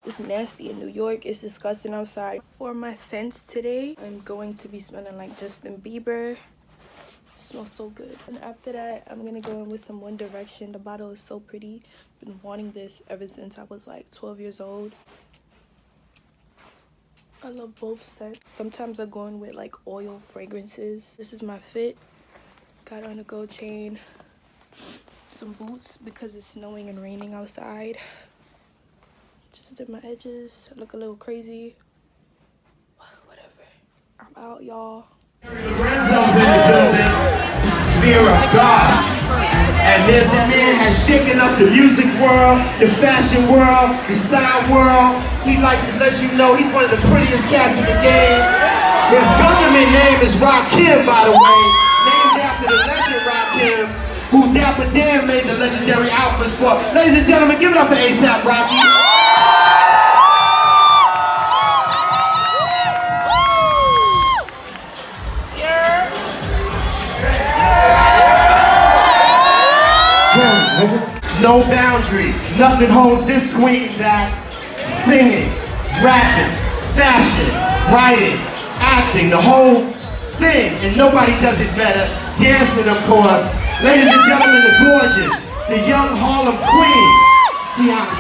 It's nasty in New York. It's disgusting outside. For my scents today, I'm going to be smelling like Justin Bieber. It smells so good. And after that, I'm gonna go in with some One Direction. The bottle is so pretty. Been wanting this ever since I was like 12 years old. I love both scents. Sometimes I go in with like oil fragrances. This is my fit. Got on a gold chain, some boots because it's snowing and raining outside. Just did my edges. I look a little crazy. Whatever. I'm out, y'all. Lorenzo's in the building. Fear of God. And this man has shaken up the music world, the fashion world, the style world. He likes to let you know he's one of the prettiest cats in the game. His government name is Rakim, by the way. Named after the legend Rakim, who Dapper made the legendary outfits for. Ladies and gentlemen, give it up for A$AP Rocky. No boundaries. Nothing holds this queen back. Singing, rapping, fashion, writing, acting, the whole thing. And nobody does it better. Dancing, of course. Ladies and gentlemen, the gorgeous, the young Harlem queen, Teyana.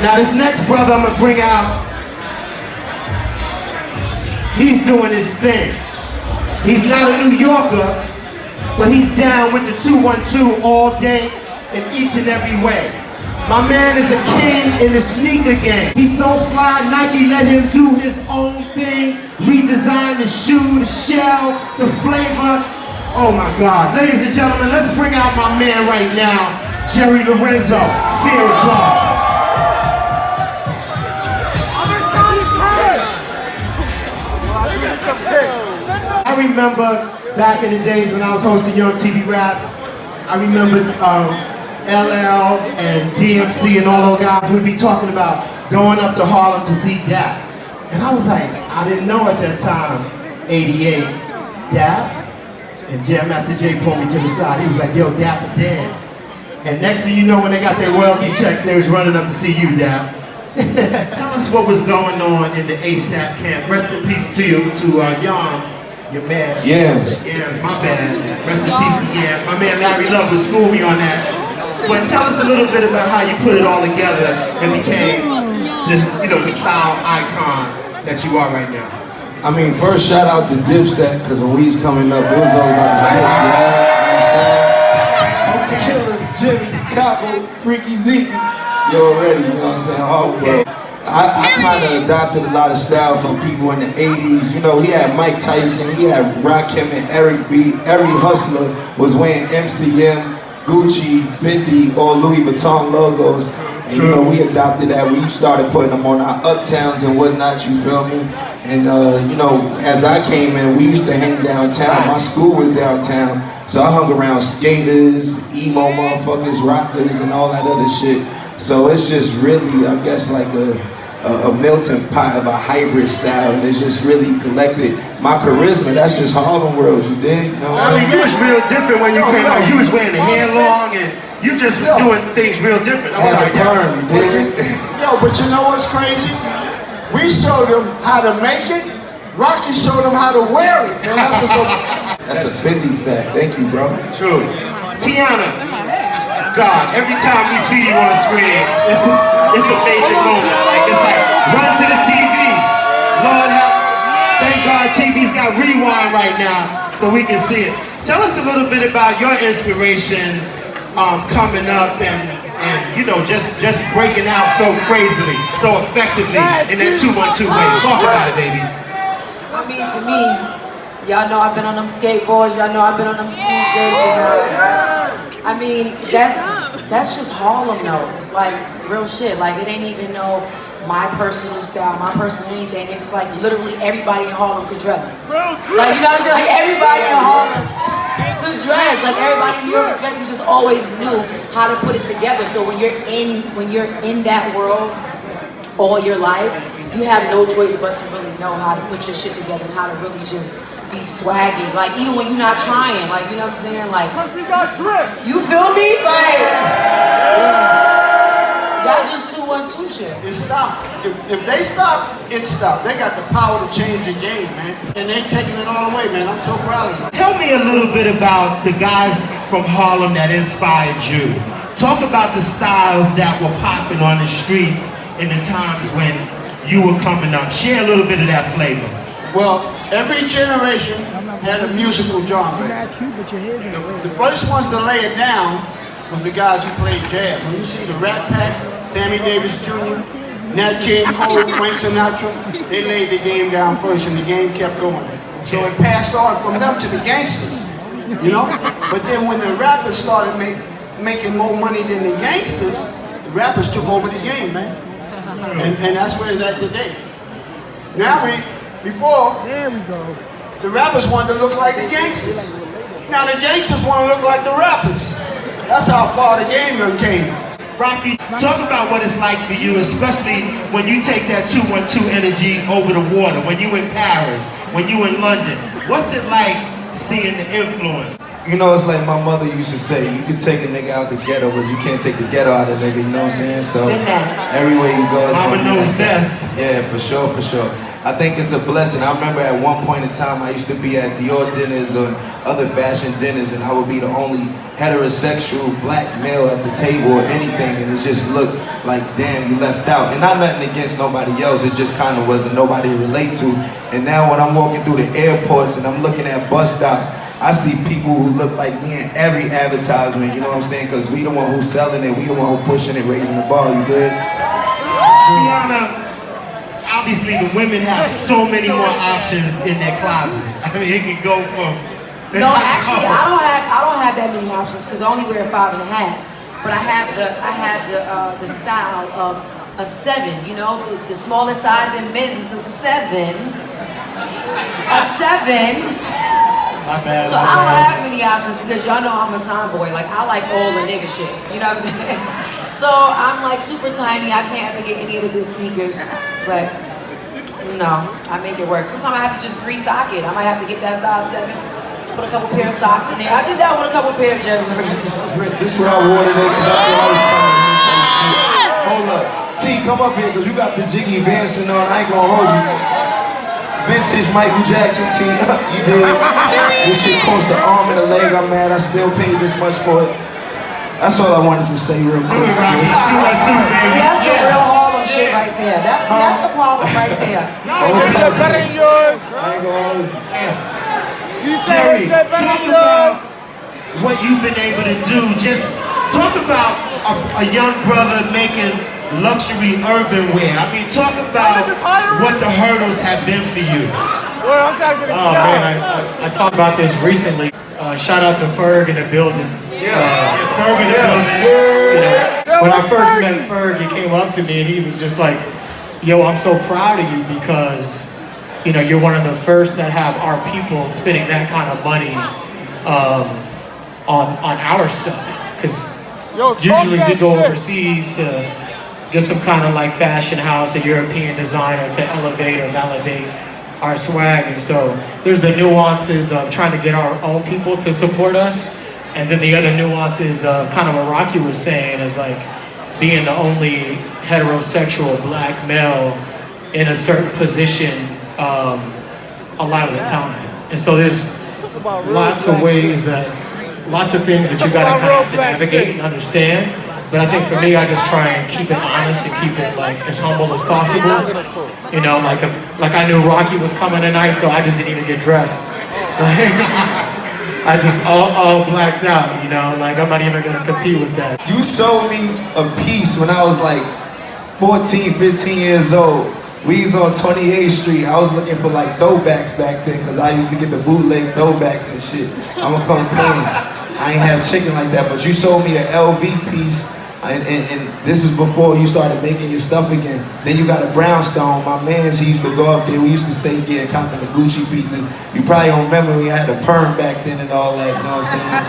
Now this next brother I'm gonna bring out, he's doing his thing. He's not a New Yorker, but he's down with the 212 all day in each and every way. My man is a king in the sneaker game. He's so fly, Nike let him do his own thing, redesign the shoe, the shell, the flavor. Oh my God. Ladies and gentlemen, let's bring out my man right now, Lorenzo, Fear of God. I remember back in the days when I was hosting Young TV Raps, I remember LL and DMC and all those guys would be talking about going up to Harlem to see Dap. And I was like, I didn't know at that time, 88, Dap? And Jam Master Jay pulled me to the side. He was like, yo, Dapper Dan. And next thing you know, when they got their royalty checks, they was running up to see you, Dap. Tell us what was going on in the A$AP camp. Rest in peace to you, to Yams, your man. Yams. Yams, my bad. Rest in peace to Yams. My man Larry Love would school me on that. But tell us a little bit about how you put it all together and became this, the style icon that you are right now. I mean, first shout out to Dipset, because when we was coming up, it was all about the Dips, you know what I'm saying? Killer, Jimmy, Capo, Freaky Zeke. You already, you know what I'm saying? All well. I kind of adopted a lot of style from people in the 80s. You know, he had Mike Tyson, he had Rakim and Eric B. Every hustler was wearing MCM, Gucci, Fendi, or Louis Vuitton logos. And you know, we adopted that when you started putting them on our uptowns and whatnot, you feel me? And you know, as I came in, we used to hang downtown. My school was downtown. So I hung around skaters, emo motherfuckers, rockers, and all that other shit. So it's just really, I guess, like a melting pot of a hybrid style, and it's just really collected. My charisma, that's just Harlem World, you dig? You know what I'm saying? I mean, you was real different when you came out. You was wearing the hair long, and you just was doing things real different. I'm sorry, perm, you dig? Yo, but you know what's crazy? We showed them how to make it. Rocky showed them how to wear it. Man, that's a Fendi fact. Thank you, bro. True. Teyana. God, every time we see you on the screen, it's a major moment. Like, it's like, run to the TV. Lord help. Thank God TV's got rewind right now, so we can see it. Tell us a little bit about your inspirations coming up and just breaking out so crazily, so effectively in that 212 way. Talk about it, baby. I mean, for me, y'all know I've been on them skateboards, y'all know I've been on them sneakers, and I mean, that's just Harlem though, like real shit. Like it ain't even my personal style, my personal anything. It's just like literally everybody in Harlem could dress. Like you know what I'm saying? Like everybody in Harlem could dress. Like everybody in New York could dress. We just always knew how to put it together. So when you're in that world all your life, you have no choice but to really know how to put your shit together and how to really just be swaggy. Like, even when you're not trying, like, you know what I'm saying? Like, you feel me? Like, y'all just 2-1-2 shit. It stopped. If they stop, it stopped. They got the power to change the game, man. And they taking it all away, man. I'm so proud of them. Tell me a little bit about the guys from Harlem that inspired you. Talk about the styles that were popping on the streets in the times when you were coming up. Share a little bit of that flavor. Well, every generation had a musical genre. The first ones to lay it down was the guys who played jazz. When you see the Rat Pack, Sammy Davis Jr., Nat King Cole, Frank Sinatra, they laid the game down first and the game kept going. So it passed on from them to the gangsters, you know? But then when the rappers started making more money than the gangsters, the rappers took over the game, man. And that's where it's at today. Now before, the rappers wanted to look like the gangsters. Now the gangsters want to look like the rappers. That's how far the game done came. Rocky, talk about what it's like for you, especially when you take that 2-1-2 energy over the water, when you in Paris, when you in London. What's it like seeing the influence? You know, it's like my mother used to say, you can take a nigga out the ghetto, but you can't take the ghetto out of the nigga, you know what I'm saying? So, everywhere you go, it's Mama gonna be knows like that. best. Yeah, for sure, for sure. I think it's a blessing. I remember at one point in time, I used to be at Dior dinners or other fashion dinners, and I would be the only heterosexual black male at the table or anything, and it just looked like, damn, you left out. And not nothing against nobody else, it just kind of wasn't nobody to relate to. And now when I'm walking through the airports and I'm looking at bus stops, I see people who look like me in every advertisement, you know what I'm saying? Because we the one who's selling it, we the one who pushing it, raising the bar, you good? Teyana, obviously the women have so many more options in their closet. I mean, it can go from... No, actually, I don't have that many options because I only wear 5.5. But I have the style of a 7. You know, the smallest size in men's is a 7. A 7. My bad. So I don't have many options because y'all know I'm a tomboy. Like, I like all the nigga shit. You know what I'm saying? So I'm like super tiny. I can't ever get any of the good sneakers. But, you know, I make it work. Sometimes I have to just 3-sock it. I might have to get that size 7. Put a couple pair of socks in there. I did that with a couple pair of Jerry Lorenzo. This is what I wore today because I thought I was coming here type shit. Hold up. T, come up here because you got the Jiggy Vanson on. I ain't gonna hold you. Vintage Michael Jackson T. You did. This shit cost an arm and a leg. I'm mad I still paid this much for it. That's all I wanted to say real quick. See, that's the real Harlem shit right there. That's the problem right there. I ain't gonna hold you. Jerry, talk about what you've been able to do. Just talk about a young brother making luxury urban wear. I mean, talk about what the hurdles have been for you. Oh man, I talked about this recently. Shout out to Ferg in the building. Ferg in the building. You know, when I first met Ferg, he came up to me and he was just like, yo, I'm so proud of you because, you know, you're one of the first that have our people spending that kind of money on our stuff. Because usually we go overseas to get some kind of like fashion house, a European designer to elevate or validate our swag. And so there's the nuances of trying to get our own people to support us. And then the other nuances of kind of what Rocky was saying is like being the only heterosexual black male in a certain position a lot of the time. And so there's lots of ways lots of things that you gotta kind of have to navigate and understand. But I think for me, I just try and keep it honest and keep it like as humble as possible. You know, like I knew Rocky was coming tonight, so I just didn't even get dressed. I just all blacked out, you know, like I'm not even gonna compete with that. You showed me a piece when I was like 14, 15 years old. We was on 28th Street. I was looking for like throwbacks back then because I used to get the bootleg throwbacks and shit. I'ma come clean. I ain't had chicken like that, but you showed me an LV piece. And this is before you started making your stuff again. Then you got a brownstone. My man, he used to go up there. We used to stay getting copping the Gucci pieces. You probably don't remember we had a perm back then and all that, you know what I'm saying?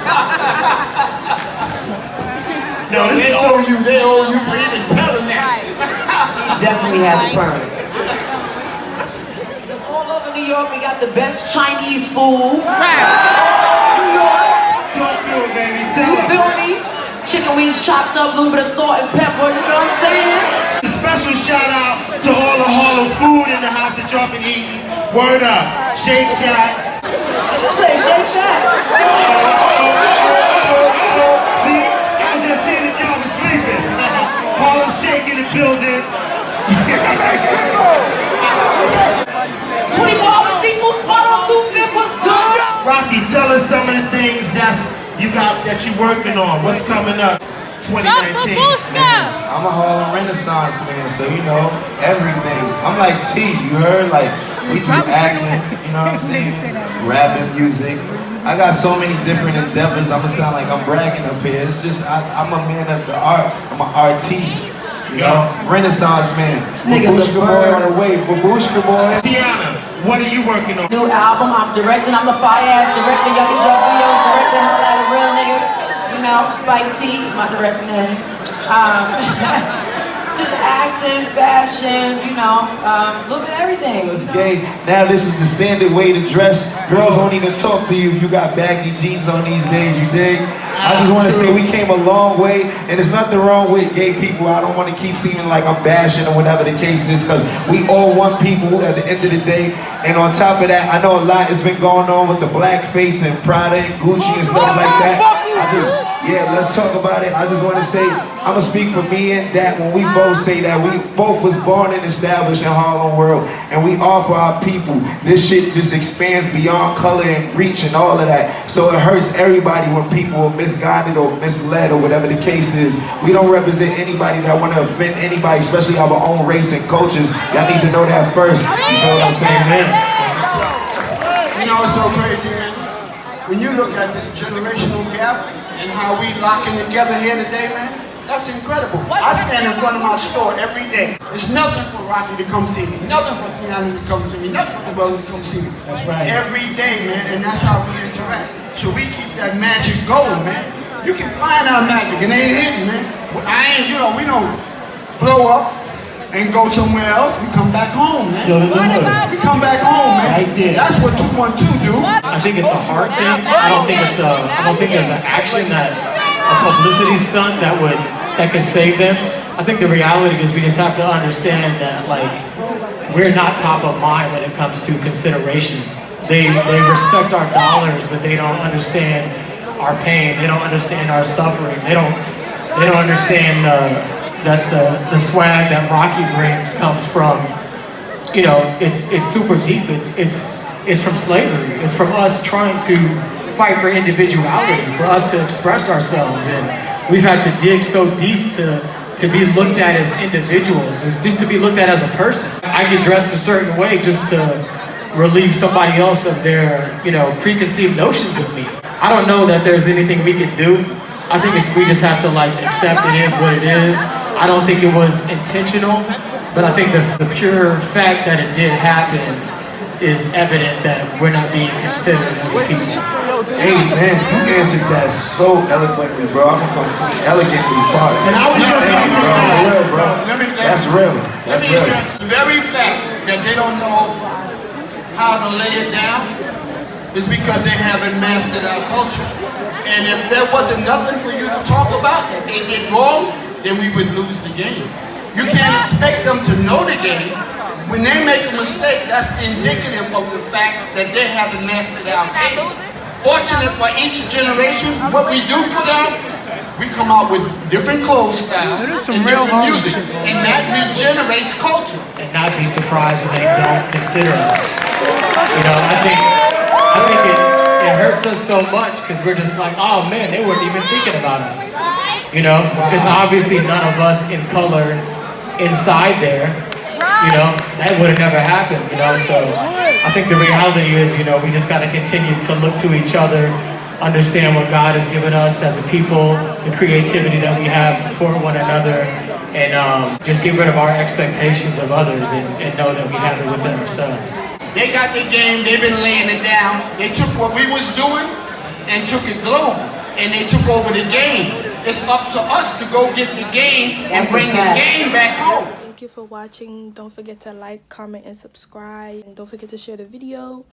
No, they owe you for even telling that. He definitely had the perm. York, we got the best Chinese food. New York. Talk to him, baby. Tell You him. feel me? Chicken wings chopped up, a little bit of salt and pepper, you know what I'm saying? A special shout out to all the Harlem food in the house that y'all been eating. Word up. Shake Shack. What you say, Shake Shack? See, I was just seeing if y'all was sleeping. Harlem Shake in the building. 24-hour seafood spot on 2-5 was good. Rocky, tell us some of the things that you're working on. What's coming up 2019? I'm a Harlem Renaissance man, so you know, everything. I'm like T, you heard? Like, we do acting, you know what I'm saying? Rapping, music. I got so many different endeavors, I'ma sound like I'm bragging up here. It's just, I'm a man of the arts. I'm an artiste, you know? Renaissance man. nigga's a Babushka boy on the way, Babushka boy. Teyana, what are you working on? New album, I'm directing, I'm the fire-ass director, y'all can drop videos, director, hell at a real nigga. You know, Spike T is my director name. Just acting, fashion, you know, a little bit of everything. It's gay. Now this is the standard way to dress. Girls won't even talk to you if you got baggy jeans on these days, you dig? I just want to say we came a long way, and there's nothing wrong with gay people. I don't want to keep seeming like I'm bashing or whatever the case is, because we all want people at the end of the day. And on top of that, I know a lot has been going on with the blackface and Prada and Gucci and stuff like that. Let's talk about it. I just want to say, I'm going to speak for me and that when we both say that we both was born and established in Harlem World, and we offer our people. This shit just expands beyond color and reach and all of that. So it hurts everybody when people are misguided or misled or whatever the case is. We don't represent anybody that want to offend anybody, especially our own race and cultures. Y'all need to know that first. You know what I'm saying, man? You know what's so crazy, man? When you look at this generational gap and how we locking together here today, man, that's incredible. I stand in front of my store every day. It's nothing for Rocky to come see me, nothing for Teyana to come see me, nothing for the brothers to come see me. That's right. Every day, man, and that's how we interact. So we keep that magic going, man. You can find our magic, it ain't hidden, man. We don't blow up and go somewhere else. We come back home, man. Still in the hood. We come back home, man. Right there. That's what 212 do. I think it's a heart thing. I don't think there's an action a publicity stunt that could save them. I think the reality is we just have to understand that, like, we're not top of mind when it comes to consideration. They respect our dollars, but they don't understand our pain. They don't understand our suffering. They don't understand that the swag that Rocky brings comes from, you know, it's super deep. It's from slavery. It's from us trying to fight for individuality, for us to express ourselves, and we've had to dig so deep to be looked at as individuals, just to be looked at as a person. I get dressed a certain way just to relieve somebody else of their, you know, preconceived notions of me. I don't know that there's anything we can do. I think we just have to, like, accept it is what it is. I don't think it was intentional, but I think the pure fact that it did happen is evident that we're not being considered as a people. Hey man, you answered that so eloquently, bro. I'm gonna come elegantly part. And I was just Thank you, bro. For real, bro. That's real. That's real. The very fact that they don't know how to lay it down is because they haven't mastered our culture. And if there wasn't nothing for you to talk about that they did wrong, then we would lose the game. You can't expect them to know the game. When they make a mistake, that's indicative of the fact that they haven't mastered our game. Fortunate for each generation, what we do put out, we come out with different clothes styles and different music, and that regenerates culture. And not be surprised when they don't consider us. You know, I think it hurts us so much because we're just like, oh man, they weren't even thinking about us. You know, it's obviously none of us in color inside there. You know, that would have never happened, you know, so I think the reality is, you know, we just got to continue to look to each other, understand what God has given us as a people, the creativity that we have, support one another, and just get rid of our expectations of others and know that we have it within ourselves. They got the game, they've been laying it down. They took what we was doing and took it global, and they took over the game. It's up to us to go get the game and bring the game back home. Thank you for watching. Don't forget to like, comment, and subscribe. And don't forget to share the video.